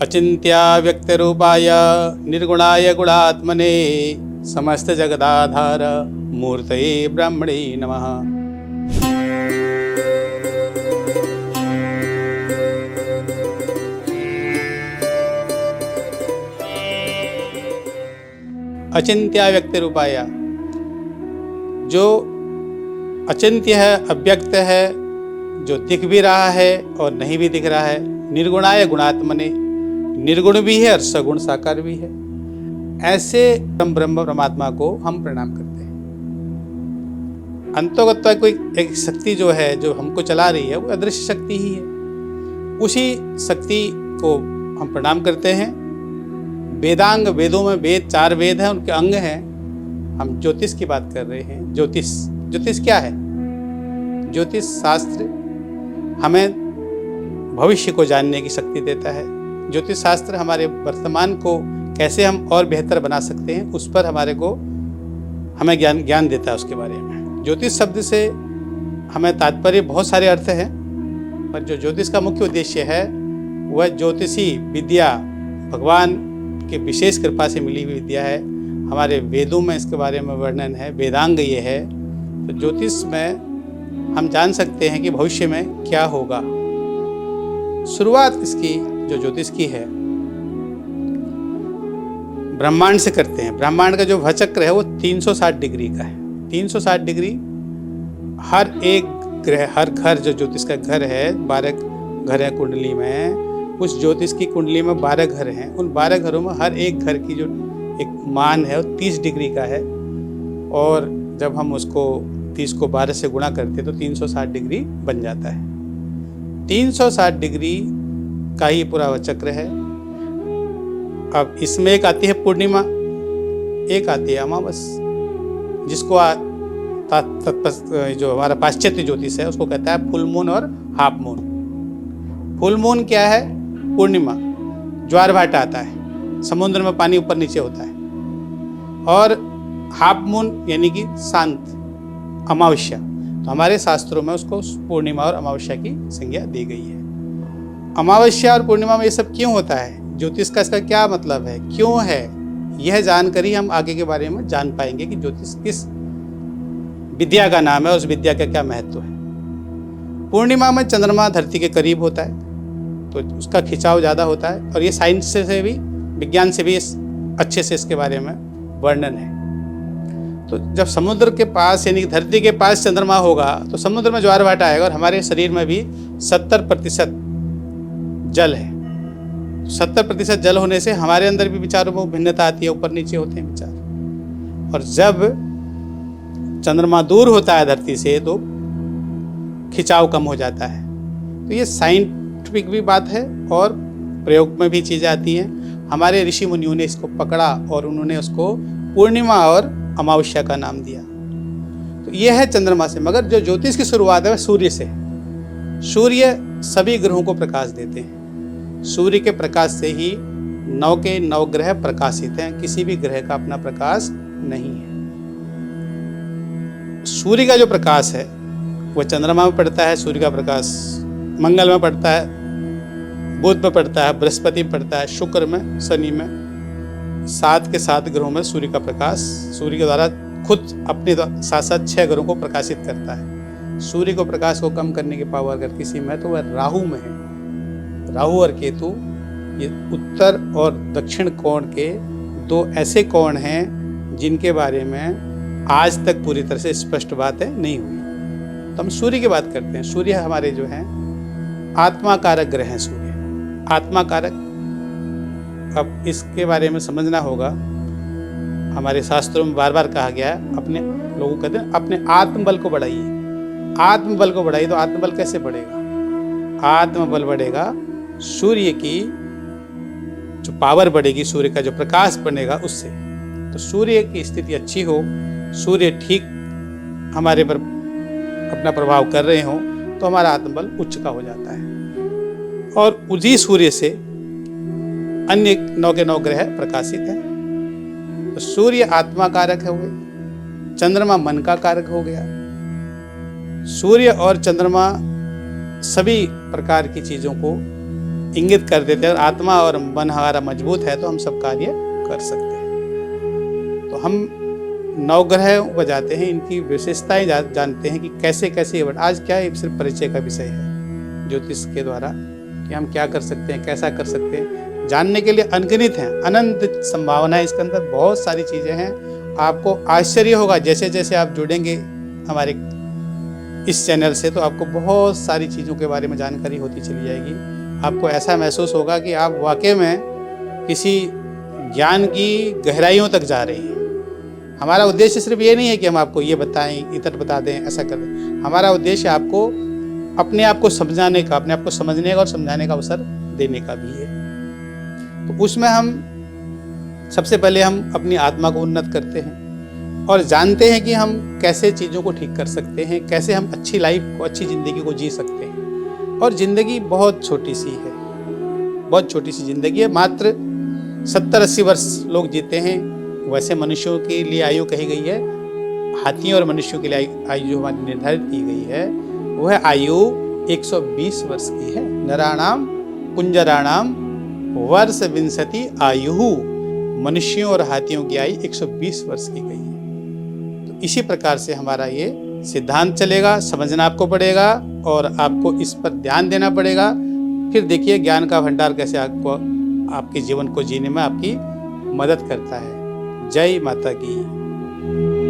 अचिंत्या व्यक्तरूपाय निर्गुणाय गुणात्मने समस्त जगदाधार मूर्तये ब्रह्मणे नमः। अचिंत्य व्यक्त रूपाय, जो अचिंत्य है, अव्यक्त है, जो दिख भी रहा है और नहीं भी दिख रहा है। निर्गुणाय गुणात्मने, निर्गुण भी है और सगुण साकार भी है। ऐसे ब्रह्म परमात्मा को हम प्रणाम करते हैं। अंतोगत्वा कोई एक शक्ति जो है, जो हमको चला रही है, वो अदृश्य शक्ति ही है। उसी शक्ति को हम प्रणाम करते हैं। वेदांग, वेदों में वेद, 4 वेद हैं, उनके अंग हैं। हम ज्योतिष की बात कर रहे हैं। ज्योतिष क्या है? ज्योतिष शास्त्र हमें भविष्य को जानने की शक्ति देता है। ज्योतिष शास्त्र हमारे वर्तमान को कैसे हम और बेहतर बना सकते हैं, उस पर हमें ज्ञान देता है उसके बारे में। ज्योतिष शब्द से हमें तात्पर्य बहुत सारे अर्थ हैं, पर जो ज्योतिष का मुख्य उद्देश्य है वह ज्योतिषी विद्या भगवान की विशेष कृपा से मिली हुई विद्या है। हमारे वेदों में इसके बारे में वर्णन है, वेदांग ये है। तो ज्योतिष में हम जान सकते हैं कि भविष्य में क्या होगा। शुरुआत इसकी जो ज्योतिष की है ब्रह्मांड से करते हैं। ब्रह्मांड का जो भचक्र है वो 360 डिग्री का है। 360 डिग्री हर एक ग्रह, हर घर, जो ज्योतिष का घर है, 12 घर है कुंडली में। उस ज्योतिष की कुंडली में 12 घर हैं। उन 12 घरों में हर एक घर की जो एक मान है वो 30 डिग्री का है। और जब हम उसको 30 को 12 से गुणा करते हैं तो 360 डिग्री बन जाता है। 360 डिग्री का ही पूरा चक्र है। अब इसमें एक आती है पूर्णिमा, एक आती है अमावस, जिसको जो हमारा पाश्चात्य ज्योतिष है उसको कहता है फुल मून और हाफ मून। फुल मून क्या है? पूर्णिमा, ज्वार भाटा आता है, समुद्र में पानी ऊपर नीचे होता है। और हाफ मून यानी कि शांत, अमावस्या। तो हमारे शास्त्रों में उसको पूर्णिमा और अमावस्या की संज्ञा दी गई है। अमावस्या और पूर्णिमा में ये सब क्यों होता है? ज्योतिष का इसका क्या मतलब है, क्यों है? यह जानकारी हम आगे के बारे में जान पाएंगे कि ज्योतिष किस विद्या का नाम है, उस विद्या का क्या महत्व है। पूर्णिमा में चंद्रमा धरती के करीब होता है तो उसका खिंचाव ज़्यादा होता है। और ये साइंस से भी, विज्ञान से भी अच्छे से इसके बारे में वर्णन है। तो जब समुद्र के पास यानी धरती के पास चंद्रमा होगा तो समुद्र में ज्वार भाटा आएगा। और हमारे शरीर में भी 70% जल है। 70% जल होने से हमारे अंदर भी विचारों में भिन्नता आती है, ऊपर नीचे होते हैं विचार। और जब चंद्रमा दूर होता है धरती से तो खिंचाव कम हो जाता है। तो ये साइंटिफिक भी बात है और प्रयोग में भी चीज़ें आती हैं। हमारे ऋषि मुनियों ने इसको पकड़ा और उन्होंने उसको पूर्णिमा और अमावस्या का नाम दिया। तो ये है चंद्रमा से। मगर जो ज्योतिष की शुरुआत है वह सूर्य से। सूर्य सभी ग्रहों को प्रकाश देते हैं। सूर्य के प्रकाश से ही 9 के 9 ग्रह प्रकाशित हैं। किसी भी ग्रह का अपना प्रकाश नहीं है। सूर्य का जो प्रकाश है वह चंद्रमा में पड़ता है। सूर्य का प्रकाश मंगल में पड़ता है, बुध में पड़ता है, बृहस्पति में पड़ता है, शुक्र में, शनि में। 7 के 7 ग्रहों में सूर्य का प्रकाश सूर्य के द्वारा खुद अपने साथ साथ 6 ग्रहों को प्रकाशित करता है। सूर्य को प्रकाश को कम करने की पावर अगर किसी में तो वह राहु में है। राहु और केतु ये उत्तर और दक्षिण कोण के 2 ऐसे कोण हैं जिनके बारे में आज तक पूरी तरह से स्पष्ट बात नहीं हुई। तो हम सूर्य की बात करते हैं। सूर्य हमारे जो हैं आत्मा कारक ग्रह हैं। सूर्य आत्मा कारक। अब इसके बारे में समझना होगा। हमारे शास्त्रों में बार बार कहा गया है, अपने लोगों कहते हैं अपने आत्मबल को बढ़ाइए। आत्मबल को बढ़ाइए। तो आत्मबल कैसे बढ़ेगा? आत्मबल बढ़ेगा सूर्य की जो पावर बढ़ेगी, सूर्य का जो प्रकाश बनेगा उससे। तो सूर्य की स्थिति अच्छी हो, सूर्य ठीक हमारे पर अपना प्रभाव कर रहे हो तो हमारा आत्मबल उच्च का हो जाता है। और उसी सूर्य से अन्य 9 के 9 ग्रह प्रकाशित हैं। तो सूर्य आत्मा कारक हो गए, चंद्रमा मन का कारक हो गया। सूर्य और चंद्रमा सभी प्रकार की चीज़ों को इंगित कर देते हैं और आत्मा और मन हमारा मजबूत है तो हम सब कार्य कर सकते हैं। तो हम नवग्रह को जाते हैं, इनकी विशेषताएं जानते हैं कि कैसे कैसे ये आज क्या है, सिर्फ परिचय का विषय है ज्योतिष के द्वारा कि हम क्या कर सकते हैं, कैसा कर सकते हैं। जानने के लिए अनगिनत हैं, अनंत संभावना है इसके अंदर, बहुत सारी चीज़ें हैं। आपको आश्चर्य होगा जैसे जैसे आप जुड़ेंगे हमारे इस चैनल से, तो आपको बहुत सारी चीज़ों के बारे में जानकारी होती चली जाएगी। आपको ऐसा महसूस होगा कि आप वाकई में किसी ज्ञान की गहराइयों तक जा रहे हैं। हमारा उद्देश्य सिर्फ ये नहीं है कि हम आपको ये बताएं, इतर बता दें, ऐसा कर दें। हमारा उद्देश्य आपको अपने आप को समझाने का, अपने आप को समझने का और समझाने का अवसर देने का भी है। तो उसमें हम सबसे पहले हम अपनी आत्मा को उन्नत करते हैं और जानते हैं कि हम कैसे चीज़ों को ठीक कर सकते हैं, कैसे हम अच्छी लाइफ को, अच्छी ज़िंदगी को जी सकते हैं। और ज़िंदगी बहुत छोटी सी है, बहुत छोटी सी ज़िंदगी है, मात्र 70-80 वर्ष लोग जीते हैं। वैसे मनुष्यों के लिए आयु कही गई है, हाथियों और मनुष्यों के लिए आयु जो हमारी निर्धारित की गई है वह आयु 120 वर्ष की है। नराणाम कुंजराणाम वर्ष विंशति आयु, मनुष्यों और हाथियों की आयु 120 वर्ष की गई है। तो इसी प्रकार से हमारा ये सिद्धांत चलेगा, समझना आपको पड़ेगा और आपको इस पर ध्यान देना पड़ेगा। फिर देखिए ज्ञान का भंडार कैसे आपको आपके जीवन को जीने में आपकी मदद करता है। जय माता की।